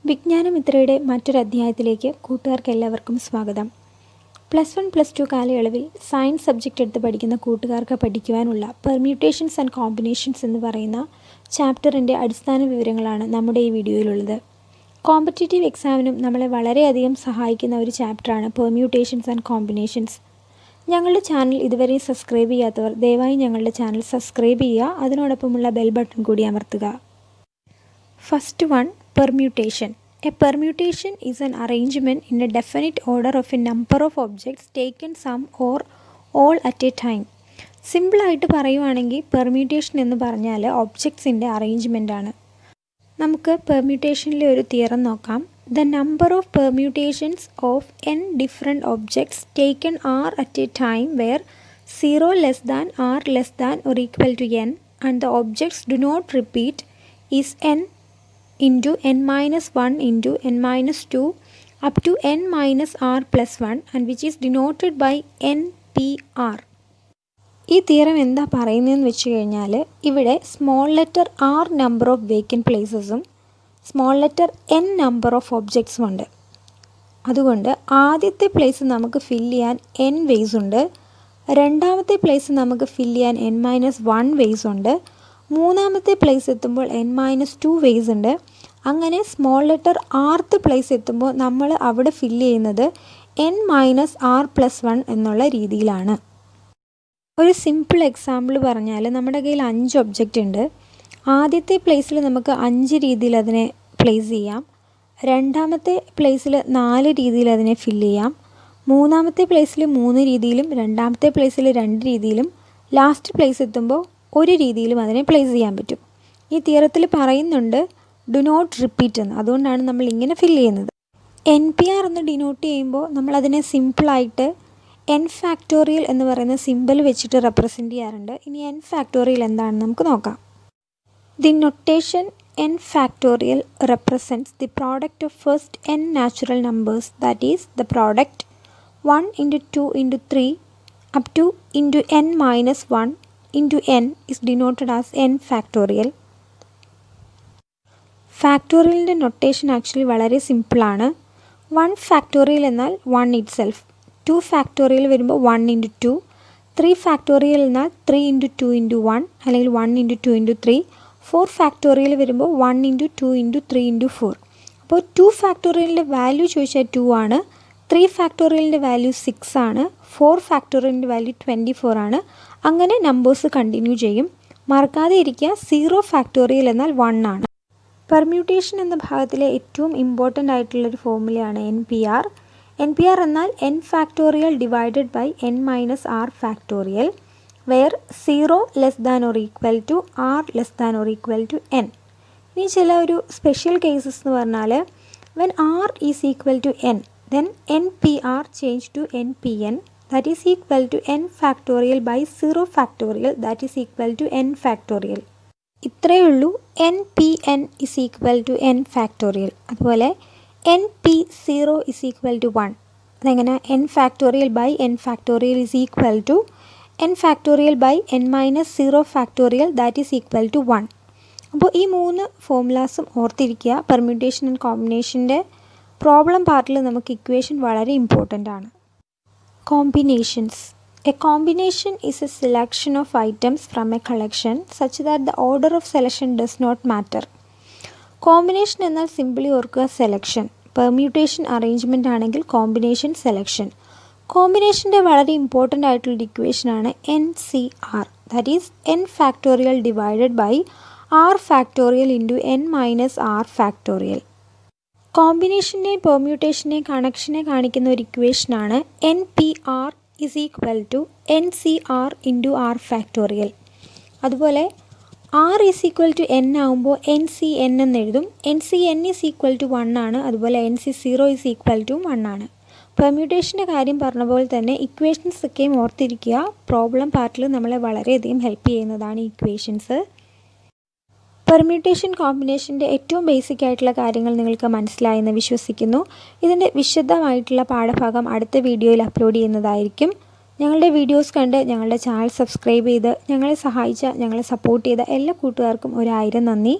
വിജ്ഞാനമിത്രയുടെ മറ്റൊരു അധ്യായത്തിലേക്ക് കൂട്ടുകാർക്കെല്ലാവർക്കും സ്വാഗതം. +1, +2 കാലയളവിൽ സയൻസ് സബ്ജക്റ്റ് എടുത്ത് പഠിക്കുന്ന കൂട്ടുകാർക്ക് പഠിക്കുവാനുള്ള പെർമ്യൂട്ടേഷൻസ് ആൻഡ് കോമ്പിനേഷൻസ് എന്ന് പറയുന്ന ചാപ്റ്ററിൻ്റെ അടിസ്ഥാന വിവരങ്ങളാണ് നമ്മുടെ ഈ വീഡിയോയിലുള്ളത്. കോമ്പറ്റേറ്റീവ് എക്സാമിനും നമ്മളെ വളരെയധികം സഹായിക്കുന്ന ഒരു ചാപ്റ്ററാണ് പെർമ്യൂട്ടേഷൻസ് ആൻഡ് കോമ്പിനേഷൻസ്. ഞങ്ങളുടെ ചാനൽ ഇതുവരെ സബ്സ്ക്രൈബ് ചെയ്യാത്തവർ ദയവായി ഞങ്ങളുടെ ചാനൽ സബ്സ്ക്രൈബ് ചെയ്യുക, അതിനോടൊപ്പമുള്ള ബെൽ ബട്ടൺ കൂടി അമർത്തുക. First one, permutation. A permutation is an arrangement in a definite order of a number of objects taken some or all at a time. സിമ്പിളായിട്ട് പറയുവാണെങ്കിൽ പെർമ്യൂട്ടേഷൻ എന്ന് പറഞ്ഞാൽ ഒബ്ജക്ട്സിൻ്റെ അറേഞ്ച്മെൻ്റ് ആണ്. നമുക്ക് പെർമ്യൂട്ടേഷനിലെ ഒരു തിയറം നോക്കാം. The number of permutations of n different objects taken are at a time where 0 less than r less than or equal to n and the objects do not repeat is n into n minus 1 into n minus 2 up to n minus r plus 1 and which is denoted by NPR. ഈ theorem എന്താ പറയുന്നതെന്ന് വെച്ച് കഴിഞ്ഞാൽ ഇവിടെ small letter r number of vacant പ്ലേസസും small letter n number of ഒബ്ജക്ട്സും ഉണ്ട്. അതുകൊണ്ട് ആദ്യത്തെ പ്ലേസ് നമുക്ക് ഫില്ല് ചെയ്യാൻ n വേസ് ഉണ്ട്, രണ്ടാമത്തെ പ്ലേസ് നമുക്ക് ഫില്ല് ചെയ്യാൻ n മൈനസ് 1 വേസ് ഉണ്ട്, മൂന്നാമത്തെ പ്ലേസ് എത്തുമ്പോൾ n മൈനസ് 2 വേസ് ഉണ്ട്. അങ്ങനെ സ്മോൾ ലെറ്റർ ആർത്ത് പ്ലേസ് എത്തുമ്പോൾ നമ്മൾ അവിടെ ഫില്ല് ചെയ്യുന്നത് n മൈനസ് r പ്ലസ് 1 എന്നുള്ള രീതിയിലാണ്. ഒരു സിമ്പിൾ എക്സാമ്പിൾ പറഞ്ഞാൽ നമ്മുടെ കയ്യിൽ 5 ഒബ്ജക്റ്റ് ഉണ്ട്. ആദ്യത്തെ പ്ലേസിൽ നമുക്ക് 5 രീതിയിൽ അതിനെ പ്ലേസ് ചെയ്യാം, രണ്ടാമത്തെ പ്ലേസിൽ 4 രീതിയിൽ അതിനെ ഫില്ല് ചെയ്യാം, മൂന്നാമത്തെ പ്ലേസിൽ 3 രീതിയിലും രണ്ടാമത്തെ പ്ലേസിൽ 2 രീതിയിലും ലാസ്റ്റ് പ്ലേസ് എത്തുമ്പോൾ 1 രീതിയിലും അതിനെ പ്ലേസ് ചെയ്യാൻ പറ്റും. ഈ തിയറത്തിൽ പറയുന്നുണ്ട് ഡു നോട്ട് റിപ്പീറ്റ് എന്ന്, അതുകൊണ്ടാണ് നമ്മൾ ഇങ്ങനെ ഫില്ല് ചെയ്യുന്നത്. NPR എന്ന് ഡിനോട്ട് ചെയ്യുമ്പോൾ നമ്മളതിനെ സിമ്പിളായിട്ട് n ഫാക്ടോറിയൽ എന്ന് പറയുന്ന സിമ്പിൾ വെച്ചിട്ട് റെപ്രസെൻറ്റ് ചെയ്യാറുണ്ട്. ഇനി n ഫാക്ടോറിയൽ എന്താണെന്ന് നമുക്ക് നോക്കാം. The notation n factorial represents the product of first n natural numbers, that is the product 1 into 2 into 3 up to into n minus 1 into n is denoted as n factorial. ഫാക്ടോറിയലിൻ്റെ notation actually വളരെ സിമ്പിളാണ്. 1 factorial എന്നാൽ 1 it self, 2 factorial വരുമ്പോൾ 1 into 2, 3 factorial എന്നാൽ 3 into 2 into 1 അല്ലെങ്കിൽ 1 into 2 into 3, 4 factorial വരുമ്പോൾ 1 into 2 into 3 into 4. അപ്പോൾ 2 ഫാക്ടോറിയലിൻ്റെ value ചോദിച്ചാൽ 2 ആണ്, 3 ഫാക്ടോറിയലിൻ്റെ വാല്യൂ 6 ആണ്, 4 ഫാക്ടോറിയലിൻ്റെ വാല്യൂ 24 ആണ്. അങ്ങനെ നമ്പേഴ്സ് കണ്ടിന്യൂ ചെയ്യും. മറക്കാതെ ഇരിക്കുക, 0 ഫാക്ടോറിയൽ എന്നാൽ 1 ആണ്. പെർമ്യൂട്ടേഷൻ എന്ന ഭാഗത്തിലെ ഏറ്റവും ഇമ്പോർട്ടൻ്റ് ആയിട്ടുള്ളൊരു ഫോർമുലയാണ് NPR. NPR എന്നാൽ n factorial divided by n minus r factorial, where 0 less than or equal to r less than or equal to n. ഇനി ചില ഒരു സ്പെഷ്യൽ കേസസ് എന്ന് പറഞ്ഞാൽ when r is equal to n then NPR change to NPN, that is equal to n factorial by 0 factorial, that is equal to n factorial. ഇത്രയേ ഉള്ളൂ. NPN is equal to n factorial. അതുപോലെ NP0 is equal to 1. അതെങ്ങനെ? n factorial by n factorial is equal to n factorial by n minus 0 factorial, that is equal to 1. അപ്പോൾ ഈ 3 ഫോർമുലാസും ഓർത്തിരിക്കുക. Permutation and കോമ്പിനേഷൻ്റെ problem പാർട്ടിൽ നമുക്ക് equation വളരെ important ആണ്. Combinations. A combination is a selection of items from a collection such that the order of selection does not matter. Combination എന്നാൽ simply ഓർക്കുക selection, permutation arrangement ആണെങ്കിൽ കോമ്പിനേഷൻ സെലക്ഷൻ. കോമ്പിനേഷൻ്റെ വളരെ important ആയിട്ടുള്ള ഇക്വേഷനാണ് NCR, that is n factorial divided by r factorial into n minus r factorial. കോമ്പിനേഷനെയും പെർമ്യൂട്ടേഷനെയും കണക്ഷനെ കാണിക്കുന്ന ഒരു ഇക്വേഷനാണ് NPR is equal to NCR into r factorial. അതുപോലെ r is equal to n ആകുമ്പോൾ NCN എന്ന് എഴുതും. NCN is equal to 1 ആണ്, അതുപോലെ NC0 is equal to 1 ആണ്. പെർമ്യൂട്ടേഷൻ്റെ കാര്യം പറഞ്ഞ പോലെ തന്നെ ഇക്വേഷൻസ് ഒക്കെയും ഓർത്തിരിക്കുക. പ്രോബ്ലം പാർട്ടിൽ നമ്മളെ വളരെയധികം ഹെൽപ്പ് ചെയ്യുന്നതാണ് ഈ ഇക്വേഷൻസ്. പെർമ്യൂട്ടേഷൻ കോമ്പിനേഷൻ്റെ ഏറ്റവും ബേസിക് ആയിട്ടുള്ള കാര്യങ്ങൾ നിങ്ങൾക്ക് മനസ്സിലായെന്ന് വിശ്വസിക്കുന്നു. ഇതിൻ്റെ വിശദമായിട്ടുള്ള പാഠഭാഗം അടുത്ത വീഡിയോയിൽ അപ്ലോഡ് ചെയ്യുന്നതായിരിക്കും. ഞങ്ങളുടെ വീഡിയോസ് കണ്ട് ഞങ്ങളുടെ ചാനൽ സബ്സ്ക്രൈബ് ചെയ്ത് ഞങ്ങളെ സഹായിച്ച, ഞങ്ങളെ സപ്പോർട്ട് ചെയ്ത എല്ലാ കൂട്ടുകാർക്കും 1000 നന്ദി.